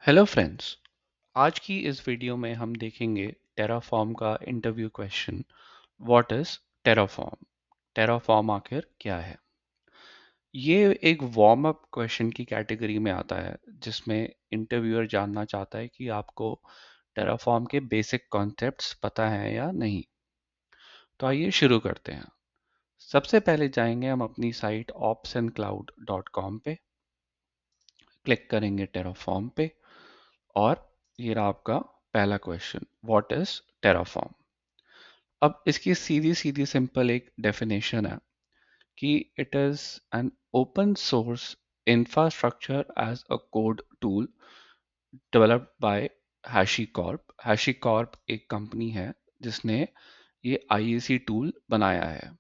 Hello friends. आज की इस वीडियो में हम देखेंगे टेराफॉर्म का interview question. What is Terraform? Terraform आखिर क्या है? ये एक वार्म अप क्वेश्चन की कैटेगरी में आता है, जिसमें इंटरव्यूअर जानना चाहता है कि आपको टेराफॉर्म के बेसिक कॉन्सेप्ट्स पता है या नहीं। तो आइए शुरू करते हैं। सबसे पहले जाएंगे हम अपनी साइट opsandcloud.com पे, क्लिक करेंगे टेराफॉर्म पे, और ये रहा आपका पहला क्वेश्चन, व्हाट इज टेराफॉर्म। अब इसकी सीधी सीधी सिंपल एक डेफिनेशन है कि it is an open source infrastructure as a code tool developed by HashiCorp। HashiCorp एक कंपनी है जिसने ये IAC टूल बनाया है।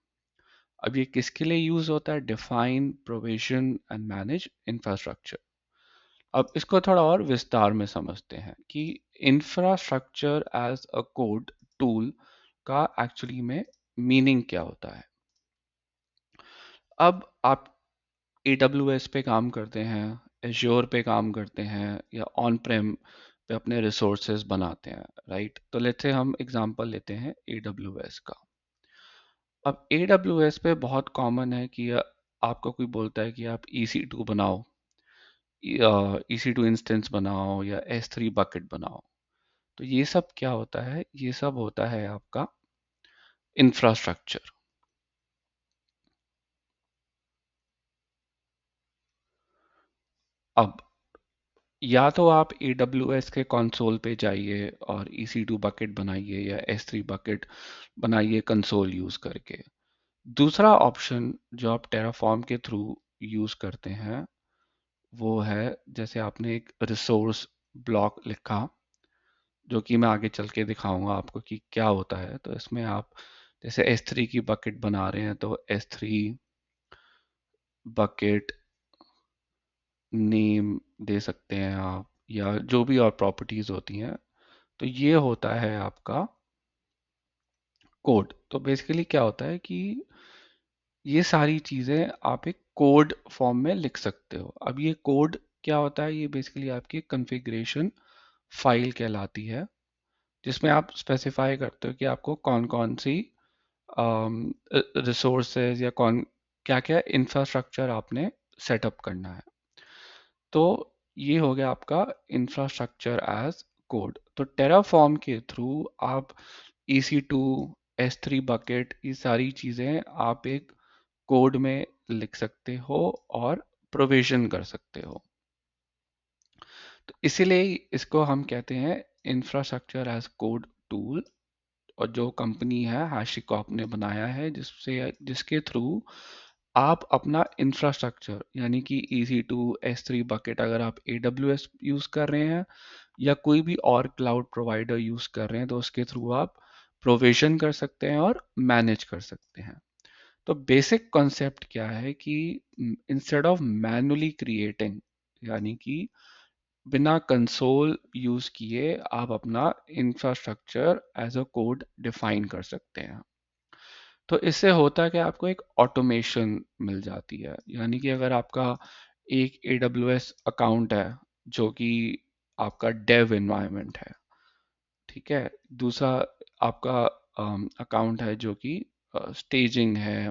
अब ये किसके लिए यूज होता है? Define, provision and manage infrastructure. अब इसको थोड़ा और विस्तार में समझते हैं कि infrastructure as a code tool का एक्चुअली में मीनिंग क्या होता है। अब आप AWS पे काम करते हैं, एश्योर पे काम करते हैं, या ऑन प्रेम पे अपने रिसोर्सेज बनाते हैं, राइट? तो लेट्स से हम एग्जांपल लेते हैं AWS का। अब AWS पे बहुत कॉमन है कि आपको कोई बोलता है कि आप EC2 बनाओ, EC2 इंस्टेंस बनाओ, या S3 बकेट बनाओ। तो ये सब क्या होता है? ये सब होता है आपका इंफ्रास्ट्रक्चर। अब या तो आप AWS के कंसोल पे जाइए और EC2 बकेट बनाइए, या S3 बकेट बनाइए कंसोल यूज करके। दूसरा ऑप्शन जो आप टेराफॉर्म के थ्रू यूज करते हैं, वो है जैसे आपने एक रिसोर्स ब्लॉक लिखा, जो कि मैं आगे चल के दिखाऊंगा आपको कि क्या होता है। तो इसमें आप जैसे S3 की बकेट बना रहे हैं, तो S3 बकेट नेम दे सकते हैं आप, या जो भी और प्रॉपर्टीज होती हैं। तो ये होता है आपका कोड। तो बेसिकली क्या होता है कि ये सारी चीजें आप एक कोड फॉर्म में लिख सकते हो। अब ये कोड क्या होता है? ये बेसिकली आपकी कॉन्फ़िगरेशन फाइल कहलाती है, जिसमें आप स्पेसिफाई करते हो कि आपको कौन कौन सी रिसोर्सेज या कौन क्या क्या इंफ्रास्ट्रक्चर आपने सेटअप करना है। तो ये हो गया आपका इंफ्रास्ट्रक्चर एज कोड। तो टेराफॉर्म के थ्रू आप EC2, S3 बकेट, ये सारी चीज़ें आप एक कोड में लिख सकते हो और प्रोविजन कर सकते हो। तो इसीलिए इसको हम कहते हैं इंफ्रास्ट्रक्चर एज कोड टूल। और जो कंपनी है HashiCorp ने बनाया है, जिसके थ्रू आप अपना इंफ्रास्ट्रक्चर, यानी कि EC2, S3 बकेट अगर आप AWS यूज कर रहे हैं, या कोई भी और क्लाउड प्रोवाइडर यूज कर रहे हैं, तो उसके थ्रू आप प्रोविजन कर सकते हैं और मैनेज कर सकते हैं। तो बेसिक कॉन्सेप्ट क्या है कि इंस्टेड ऑफ मैनुअली क्रिएटिंग, यानी कि बिना कंसोल यूज किए आप अपना infrastructure as a code define कर सकते हैं। तो इससे होता है कि आपको एक ऑटोमेशन मिल जाती है। यानी कि अगर आपका एक AWS अकाउंट है, जो कि आपका डेव एनवायरनमेंट है, ठीक है, दूसरा आपका अकाउंट है जो कि स्टेजिंग है,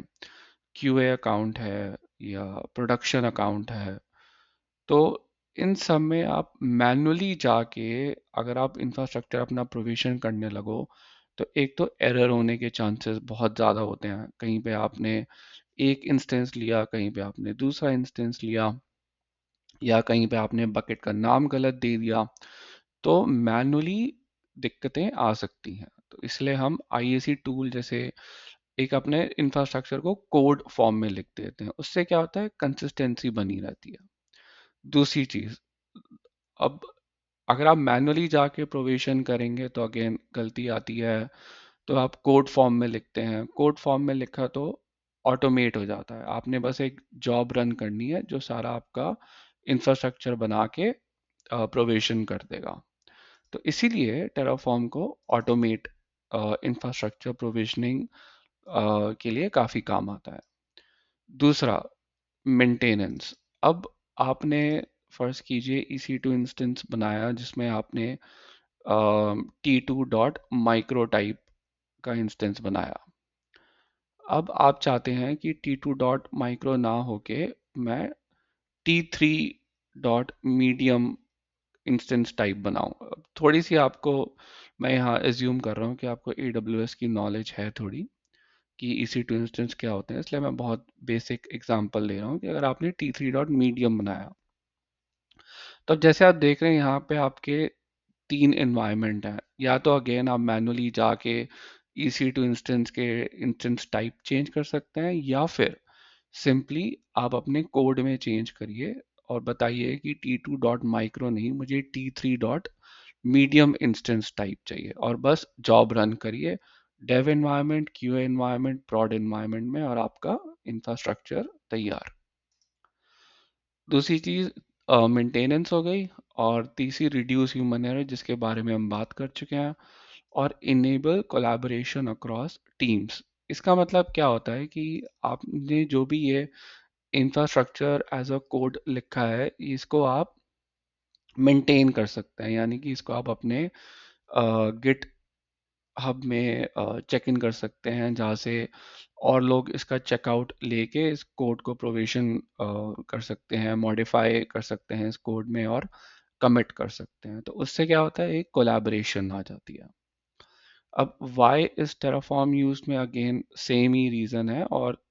QA अकाउंट है, या प्रोडक्शन अकाउंट है। तो इन सब में आप मैनुअली जाके अगर आप इंफ्रास्ट्रक्चर अपना प्रोविजन करने लगो, तो एक तो एरर होने के चांसेस बहुत ज़्यादा होते हैं। कहीं पे आपने एक इंस्टेंस लिया, कहीं पे आपने दूसरा इंस्टेंस लिया, या कहीं पे आपने बकेट का नाम गलत दे दिया, तो मैनुअली दिक्कतें आ सकती हैं। तो इसलिए हम IAC टूल जैसे एक अपने इंफ्रास्ट्रक्चर को कोड फॉर्म में लिख देते हैं। उससे क्या होता है? कंसिस्टेंसी बनी रहती है। दूसरी चीज, अब अगर आप मैनुअली जाके प्रोविजन करेंगे, तो अगेन गलती आती है। तो आप कोड फॉर्म में लिखते हैं, कोड फॉर्म में लिखा तो ऑटोमेट हो जाता है। आपने बस एक जॉब रन करनी है जो सारा आपका इंफ्रास्ट्रक्चर बना के प्रोविजन कर देगा। तो इसीलिए टेराफॉर्म को ऑटोमेट इंफ्रास्ट्रक्चर प्रोविजनिंग के लिए काफ़ी काम आता है। दूसरा, मेंटेनेंस। अब आपने फर्ज कीजिए EC2 इंस्टेंस बनाया जिसमें आपने T2 डॉट माइक्रो टाइप का इंस्टेंस बनाया। अब आप चाहते हैं कि T2 डॉट माइक्रो ना होके मैं T3 dot medium instance type बनाऊं। अब थोड़ी सी आपको, मैं यहाँ एज्यूम कर रहा हूँ कि आपको AWS की नॉलेज है थोड़ी, कि EC2 इंस्टेंस क्या होते हैं, इसलिए मैं बहुत बेसिक एग्जांपल ले रहा हूँ कि अगर आपने T3 डॉट मीडियम बनाया, तो अब जैसे आप देख रहे हैं यहाँ पे आपके तीन एनवायरनमेंट हैं। या तो अगेन आप मैनुअली जाके EC2 इंस्टेंस के इंस्टेंस टाइप चेंज कर सकते हैं, या फिर सिंपली आप अपने कोड में चेंज करिए और बताइए कि T2 डॉट माइक्रो नहीं, मुझे T3 dot medium instance type चाहिए, और बस जॉब रन करिए डेव एनवायरनमेंट, QA एनवायरनमेंट, प्रॉड एनवायरनमेंट में, और आपका इंफ्रास्ट्रक्चर तैयार। दूसरी चीज मेंटेनेंस हो गई, और तीसरी रिड्यूस ह्यूमन एरर जिसके बारे में हम बात कर चुके हैं, और इनेबल कोलैबोरेशन अक्रॉस टीम्स। इसका मतलब क्या होता है कि आपने जो भी ये इंफ्रास्ट्रक्चर एज अ कोड लिखा है, इसको आप मेंटेन कर सकते हैं, यानी कि इसको आप अपने गिट हब में चेक इन कर सकते हैं, जहाँ से और लोग इसका चेकआउट लेके इस कोड को प्रोविजन कर सकते हैं, मॉडिफाई कर सकते हैं इस कोड में, और कमिट कर सकते हैं। तो उससे क्या होता है, एक कोलैबोरेशन आ जाती है। अब वाई इज टेराफॉर्म यूज में, अगेन सेम ही रीज़न है, और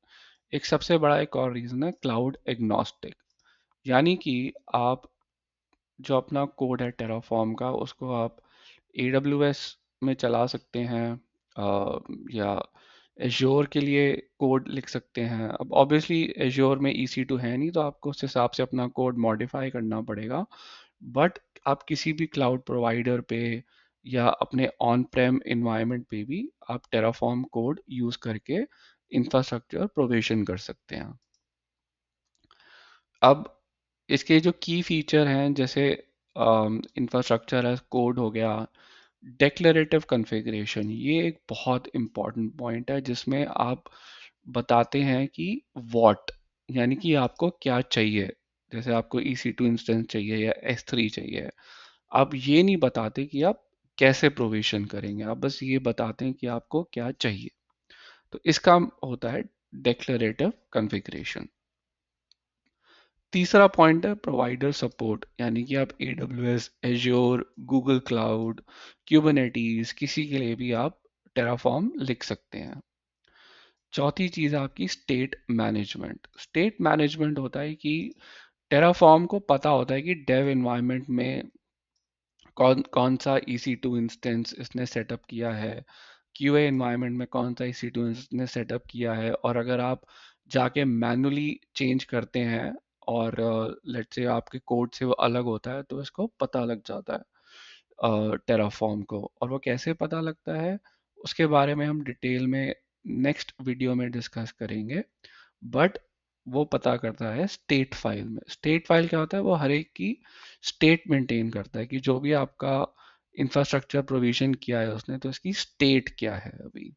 एक सबसे बड़ा एक और रीज़न है क्लाउड एग्नोस्टिक। यानी कि आप जो अपना कोड है टेराफॉर्म का, उसको आप AWS में चला सकते हैं, या एश्योर के लिए कोड लिख सकते हैं। अब ऑब्वियसली एश्योर में EC2 है नहीं, तो आपको उस हिसाब से अपना कोड मॉडिफाई करना पड़ेगा। बट आप किसी भी क्लाउड प्रोवाइडर पे या अपने ऑन प्रेम इन्वायरमेंट पे भी आप टेराफॉर्म कोड यूज़ करके इंफ्रास्ट्रक्चर प्रोविजन कर सकते हैं। अब इसके जो की फीचर हैं, जैसे इंफ्रास्ट्रक्चर एज कोड हो गया, डेक्लरेटिव कॉन्फ़िगरेशन, ये एक बहुत इंपॉर्टेंट पॉइंट है जिसमें आप बताते हैं कि व्हाट, यानी कि आपको क्या चाहिए। जैसे आपको EC2 इंस्टेंस चाहिए या S3 चाहिए, आप ये नहीं बताते कि आप कैसे प्रोविजन करेंगे, आप बस ये बताते हैं कि आपको क्या चाहिए। तो इसका होता है डेक्लरेटिव कॉन्फ़िगरेशन। तीसरा पॉइंट है प्रोवाइडर सपोर्ट, यानी कि आप AWS, Azure, Google cloud, Kubernetes, किसी के लिए भी आप टेराफॉर्म लिख सकते हैं। चौथी चीज़ है आपकी स्टेट मैनेजमेंट। स्टेट मैनेजमेंट होता है कि टेराफॉर्म को पता होता है कि डेव एनवायरनमेंट में कौन कौन सा EC2 इंस्टेंस इसने सेटअप किया है, QA एनवायरनमेंट में कौन सा EC2 इसने सेटअप किया है, और अगर आप जाके मैनुअली चेंज करते हैं और लेट्स से आपके कोड से वो अलग होता है, तो इसको पता लग जाता है टेराफॉर्म को। और वो कैसे पता लगता है, उसके बारे में हम डिटेल में नेक्स्ट वीडियो में डिस्कस करेंगे। बट वो पता करता है स्टेट फाइल में। स्टेट फाइल क्या होता है, वो हर एक की स्टेट मेंटेन करता है कि जो भी आपका इंफ्रास्ट्रक्चर प्रोविजन किया है उसने, तो इसकी स्टेट क्या है अभी।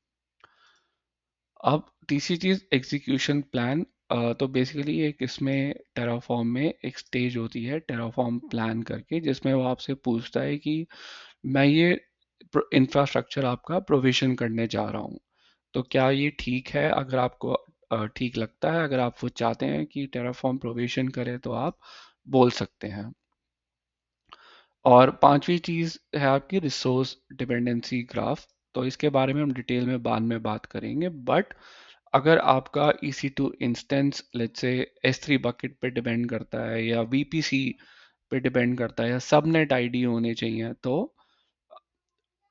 अब तीसरी चीज एग्जीक्यूशन प्लान। तो बेसिकली एक इसमें टेराफॉर्म में एक स्टेज होती है टेराफॉर्म प्लान करके, जिसमें वो आपसे पूछता है कि मैं ये इंफ्रास्ट्रक्चर आपका प्रोविजन करने जा रहा हूँ, तो क्या ये ठीक है। अगर आपको ठीक लगता है, अगर आप वो चाहते हैं कि टेराफॉर्म प्रोविजन करे, तो आप बोल सकते हैं। और पांचवी चीज है आपकी रिसोर्स डिपेंडेंसी ग्राफ। तो इसके बारे में हम डिटेल में बाद में बात करेंगे। बट अगर आपका EC2 instance let's say S3 bucket पे डिपेंड करता है, या VPC पे डिपेंड करता है, या सबनेट आईडी होने चाहिए, तो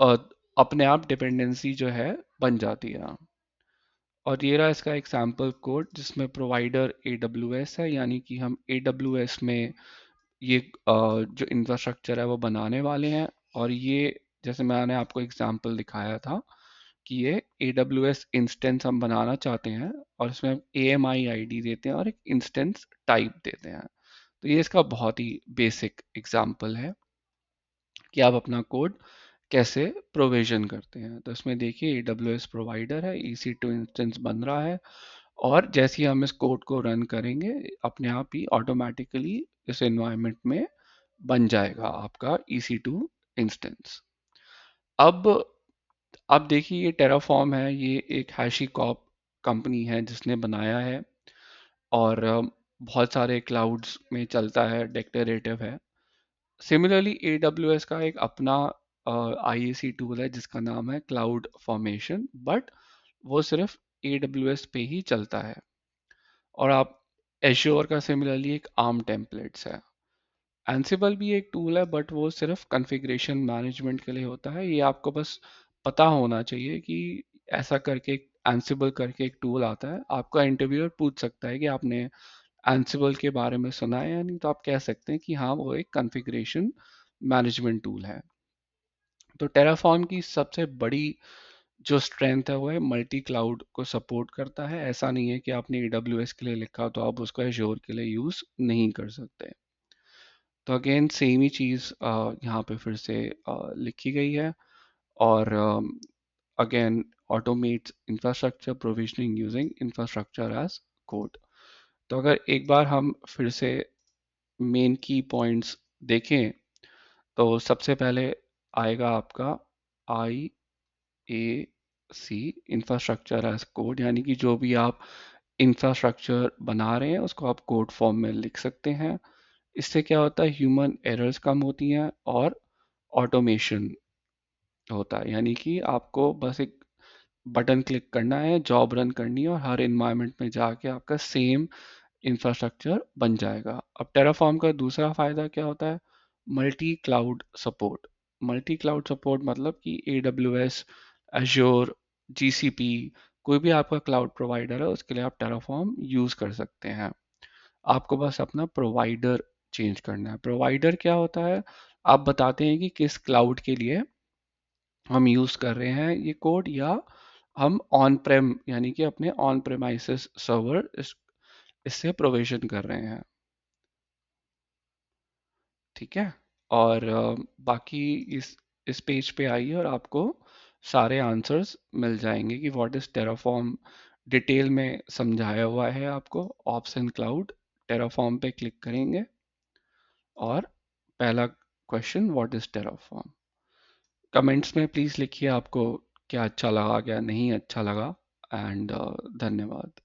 अ, अपने आप डिपेंडेंसी जो है बन जाती है। और ये रहा इसका एग्जाम्पल कोड, जिसमें प्रोवाइडर AWS है, यानी कि हम AWS में ये जो इंफ्रास्ट्रक्चर है वो बनाने वाले हैं। और ये जैसे मैंने आपको एग्जांपल दिखाया था कि ये AWS इंस्टेंस हम बनाना चाहते हैं, और इसमें हम AMI आईडी देते हैं और एक इंस्टेंस टाइप देते हैं। तो ये इसका बहुत ही बेसिक एग्जांपल है कि आप अपना कोड कैसे प्रोविजन करते हैं। तो इसमें देखिए AWS प्रोवाइडर है, EC2 इंस्टेंस बन रहा है, और जैसे ही हम इस कोड को रन करेंगे, अपने आप ही ऑटोमेटिकली इस एनवायरनमेंट में बन जाएगा आपका EC2 इंस्टेंस। अब अब देखिए, ये टेराफॉर्म है, ये एक हैशीकॉर्प कंपनी है जिसने बनाया है, और बहुत सारे क्लाउड्स में चलता है, डेक्लेरेटिव है। सिमिलरली AWS का एक अपना IAC टूल है जिसका नाम है क्लाउड फॉर्मेशन, बट वो सिर्फ AWS पे ही चलता है। और आप एश्योर का सिमिलरली एक आर्म टेम्पलेट्स है। एंसिबल भी एक टूल है, बट वो सिर्फ कॉन्फ़िगरेशन मैनेजमेंट के लिए होता है। ये आपको बस पता होना चाहिए कि ऐसा करके एंसिबल करके एक टूल आता है। आपका इंटरव्यूअर पूछ सकता है कि आपने एंसिबल के बारे में सुना है या नहीं, तो आप कह सकते हैं कि हाँ, वो एक कॉन्फ़िगरेशन मैनेजमेंट टूल है। तो टेराफॉर्म की सबसे बड़ी जो स्ट्रेंथ है वो है मल्टी क्लाउड को सपोर्ट करता है। ऐसा नहीं है कि आपने AWS के लिए लिखा तो आप उसको एश्योर के लिए यूज़ नहीं कर सकते। तो अगेन सेम ही चीज़ यहाँ पे फिर से लिखी गई है। और again automate infrastructure provisioning using infrastructure as code. तो अगर एक बार हम फिर से मेन की पॉइंट्स देखें, तो सबसे पहले आएगा आपका IAC इंफ्रास्ट्रक्चर एज कोड, यानी कि जो भी आप इंफ्रास्ट्रक्चर बना रहे हैं उसको आप कोड फॉर्म में लिख सकते हैं। इससे क्या होता है, ह्यूमन एरर्स कम होती हैं और ऑटोमेशन होता है, यानी कि आपको बस एक बटन क्लिक करना है, जॉब रन करनी है, और हर इन्वायरमेंट में जाके आपका सेम इंफ्रास्ट्रक्चर बन जाएगा। अब टेराफॉर्म का दूसरा फायदा क्या होता है, multi cloud support. Multi cloud support मतलब कि AWS, एज्योर, GCP, कोई भी आपका क्लाउड प्रोवाइडर है उसके लिए आप टेराफॉर्म यूज कर सकते हैं। आपको बस अपना प्रोवाइडर चेंज करना है। प्रोवाइडर क्या होता है, आप बताते हैं कि किस क्लाउड के लिए हम यूज कर रहे हैं ये कोड, या हम ऑन प्रेम यानी कि अपने ऑन प्रेमाइसिस सर्वर इससे प्रोविजन कर रहे हैं। ठीक है। और बाकी इस पेज पे आइए और आपको सारे आंसर्स मिल जाएंगे कि व्हाट इज टेराफॉर्म। डिटेल में समझाया हुआ है आपको। ऑप्शन क्लाउड, टेराफॉर्म पे क्लिक करेंगे, और पहला question what is Terraform. Comments में प्लीज़ लिखिए आपको क्या अच्छा लगा, क्या नहीं अच्छा लगा। एंड धन्यवाद।